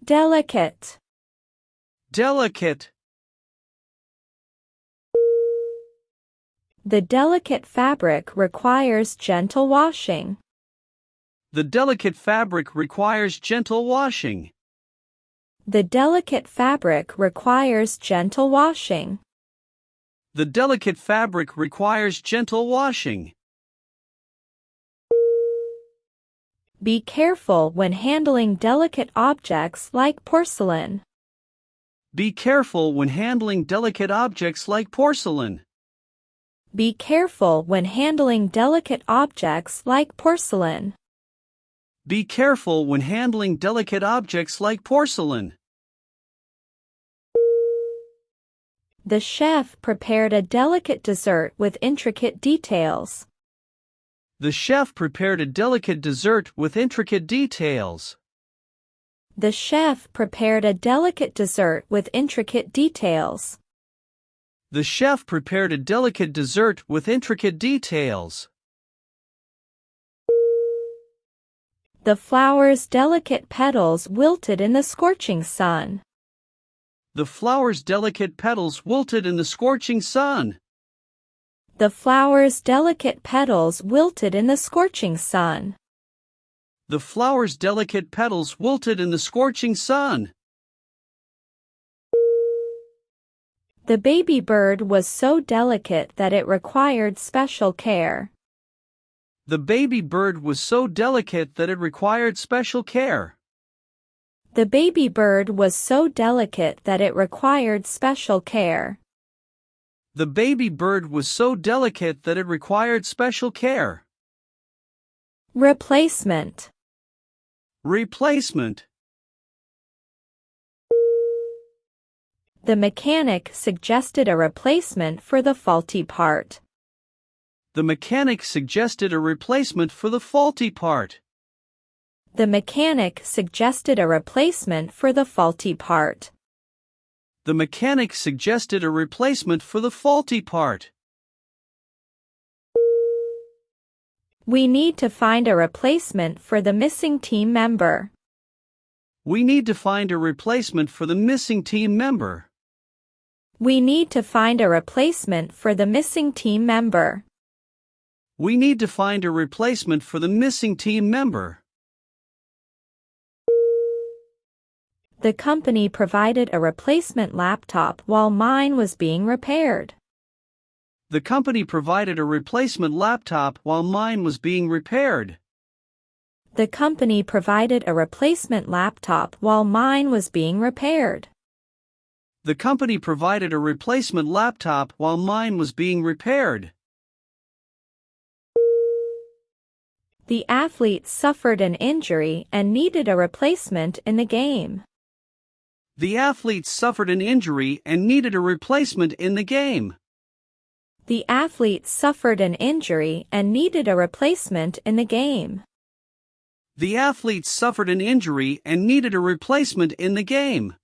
Delicate. Delicate. The delicate fabric requires gentle washing. The delicate fabric requires gentle washing. The delicate fabric requires gentle washing. The delicate fabric requires gentle washing. Be careful when handling delicate objects like porcelain. Be careful when handling delicate objects like porcelain. Be careful when handling delicate objects like porcelain. Be careful when handling delicate objects like porcelain. The chef prepared a delicate dessert with intricate details. The chef prepared a delicate dessert with intricate details. The chef prepared a delicate dessert with intricate details. The chef prepared a delicate dessert with intricate details. The flower's delicate petals wilted in the scorching sun. The flower's delicate petals wilted in the scorching sun. The flower's delicate petals wilted in the scorching sun. The flower's delicate petals wilted in the scorching sun. The baby bird was so delicate that it required special care. The baby bird was so delicate that it required special care. The baby bird was so delicate that it required special care. The baby bird was so delicate that it required special care. Replacement. Replacement. The mechanic suggested a replacement for the faulty part. The mechanic suggested a replacement for the faulty part. The mechanic suggested a replacement for the faulty part. The mechanic suggested a replacement for the faulty part. We need to find a replacement for the missing team member. We need to find a replacement for the missing team member. We need to find a replacement for the missing team member. We need to find a replacement for the missing team member. The company provided a replacement laptop while mine was being repaired. The company provided a replacement laptop while mine was being repaired. The company provided a replacement laptop while mine was being repaired. The company provided a replacement laptop while mine was being repaired. The athlete suffered an injury and needed a replacement in the game. The athlete suffered an injury and needed a replacement in the game. The athlete suffered an injury and needed a replacement in the game. The athlete suffered an injury and needed a replacement in the game.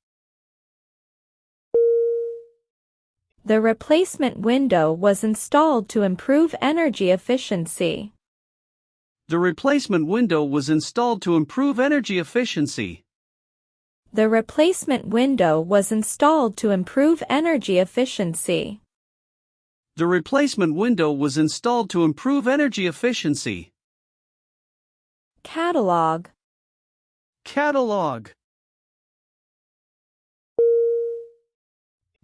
The replacement window was installed to improve energy efficiency. The replacement window was installed to improve energy efficiency. The replacement window was installed to improve energy efficiency. The replacement window was installed to improve energy efficiency. Catalog. Catalog.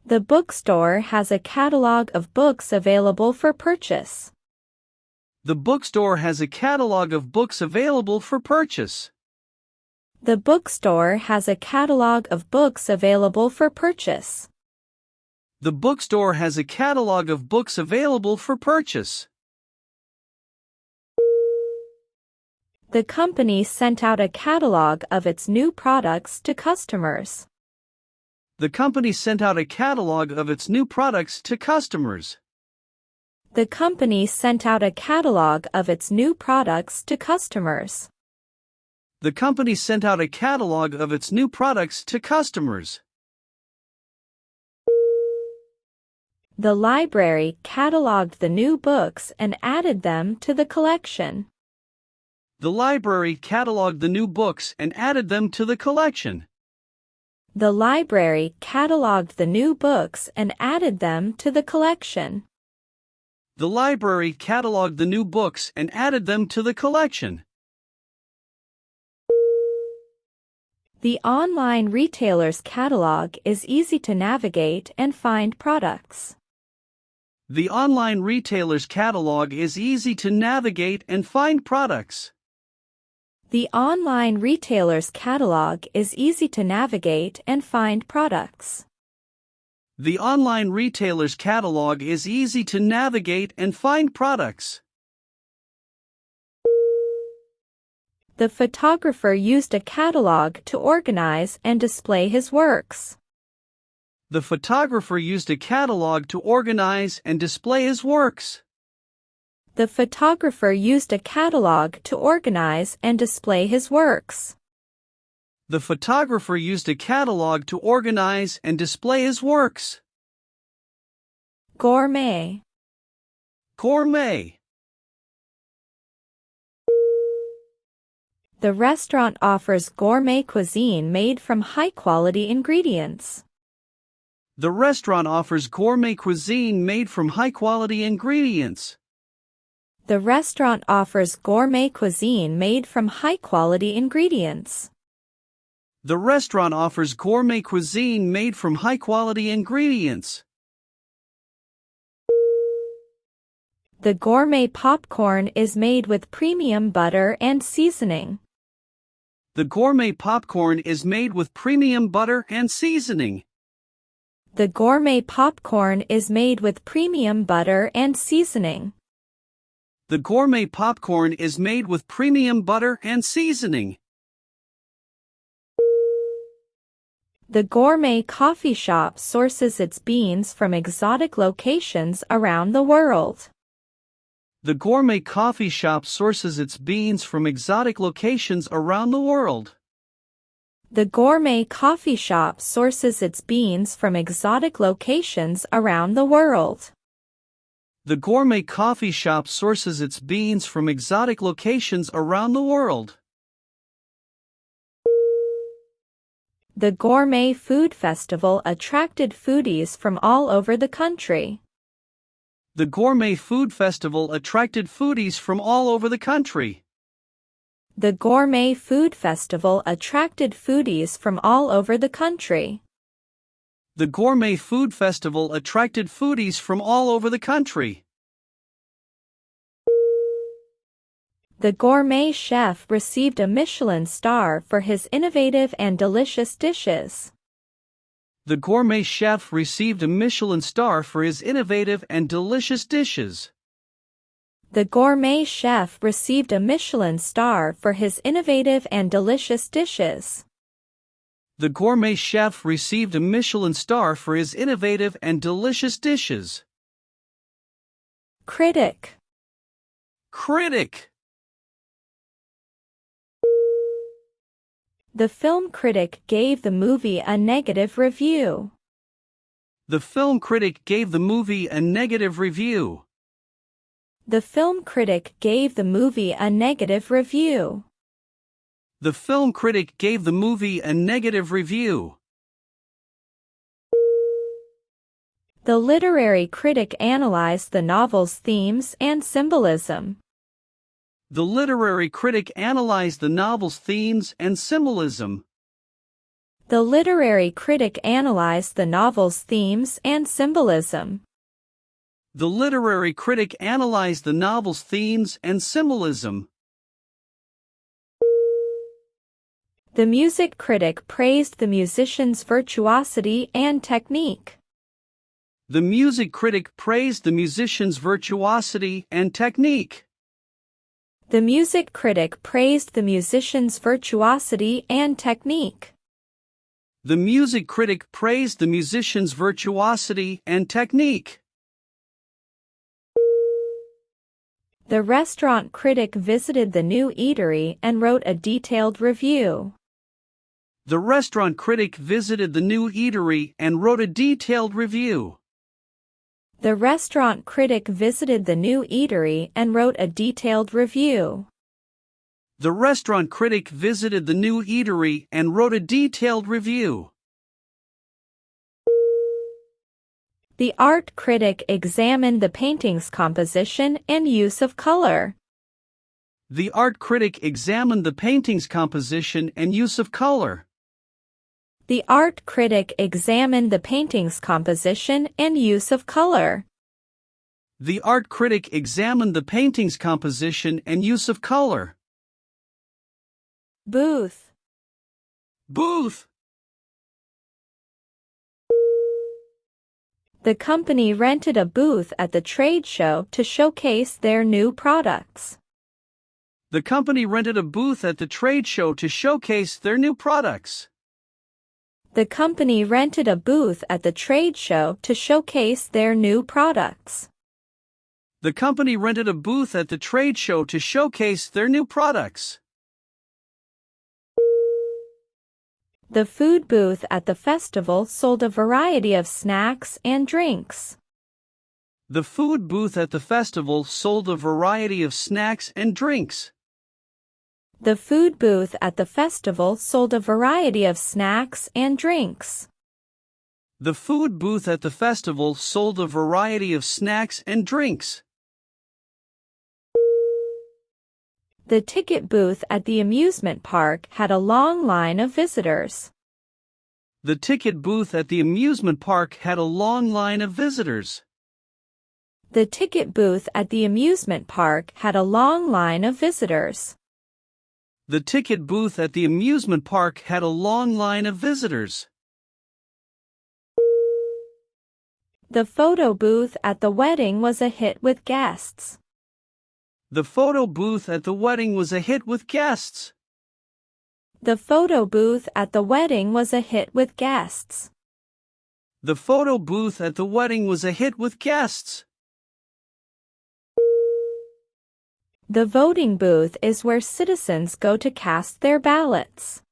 The bookstore has a catalog of books available for purchase. The bookstore has a catalog of books available for purchase. The bookstore has a catalog of books available for purchase. The bookstore has a catalog of books available for purchase. The company sent out a catalog of its new products to customers. The company sent out a catalog of its new products to customers. The company sent out a catalog of its new products to customers. The company sent out a catalog of its new products to customers. The library cataloged the new books and added them to the collection. The library cataloged the new books and added them to the collection. The library cataloged the new books and added them to the collection. The library cataloged the new books and added them to the collection. The online retailer's catalog is easy to navigate and find products. The online retailer's catalog is easy to navigate and find products. The online retailer's catalog is easy to navigate and find products. The online retailer's catalog is easy to navigate and find products. The photographer used a catalog to organize and display his works. The photographer used a catalog to organize and display his works. The photographer used a catalog to organize and display his works. The photographer used a catalog to organize and display his works. Gourmet. Gourmet. The restaurant offers gourmet cuisine made from high-quality ingredients. The restaurant offers gourmet cuisine made from high-quality ingredients. The restaurant offers gourmet cuisine made from high-quality ingredients. The restaurant offers gourmet cuisine made from high-quality ingredients. The gourmet popcorn is made with premium butter and seasoning. The gourmet popcorn is made with premium butter and seasoning. The gourmet popcorn is made with premium butter and seasoning. The gourmet popcorn is made with premium butter and seasoning. The gourmet coffee shop sources its beans from exotic locations around the world. The gourmet coffee shop sources its beans from exotic locations around the world. The gourmet coffee shop sources its beans from exotic locations around the world. The gourmet coffee shop sources its beans from exotic locations around the world. The gourmet food festival attracted foodies from all over the country. The gourmet food festival attracted foodies from all over the country. The gourmet food festival attracted foodies from all over the country. The gourmet food festival attracted foodies from all over the country. The gourmet chef received a Michelin star for his innovative and delicious dishes. The gourmet chef received a Michelin star for his innovative and delicious dishes. The gourmet chef received a Michelin star for his innovative and delicious dishes. The gourmet chef received a Michelin star for his innovative and delicious dishes. Critic. Critic. The film critic gave the movie a negative review. The film critic gave the movie a negative review. The film critic gave the movie a negative review. The film critic gave the movie a negative review. The literary critic analyzed the novel's themes and symbolism. The literary critic analyzed the novel's themes and symbolism. The literary critic analyzed the novel's themes and symbolism. The literary critic analyzed the novel's themes and symbolism. The music critic praised the musician's virtuosity and technique. The music critic praised the musician's virtuosity and technique. The music critic praised the musician's virtuosity and technique. The music critic praised the musician's virtuosity and technique. The restaurant critic visited the new eatery and wrote a detailed review. The restaurant critic visited the new eatery and wrote a detailed review. The restaurant critic visited the new eatery and wrote a detailed review. The restaurant critic visited the new eatery and wrote a detailed review. The art critic examined the painting's composition and use of color. The art critic examined the painting's composition and use of color. The art critic examined the painting's composition and use of color. The art critic examined the painting's composition and use of color. Booth. Booth. The company rented a booth at the trade show to showcase their new products. The company rented a booth at the trade show to showcase their new products. The company rented a booth at the trade show to showcase their new products. The company rented a booth at the trade show to showcase their new products. The food booth at the festival sold a variety of snacks and drinks. The food booth at the festival sold a variety of snacks and drinks. The food booth at the festival sold a variety of snacks and drinks. The food booth at the festival sold a variety of snacks and drinks. The ticket booth at the amusement park had a long line of visitors. The ticket booth at the amusement park had a long line of visitors. The ticket booth at the amusement park had a long line of visitors. The ticket booth at the amusement park had a long line of visitors. The photo booth at the wedding was a hit with guests. The photo booth at the wedding was a hit with guests. The photo booth at the wedding was a hit with guests. The photo booth at the wedding was a hit with guests. The voting booth is where citizens go to cast their ballots.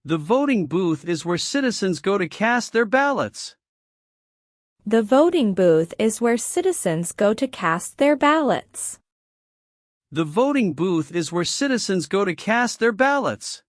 The voting booth is where citizens go to cast their ballots. The voting booth is where citizens go to cast their ballots. The voting booth is where citizens go to cast their ballots.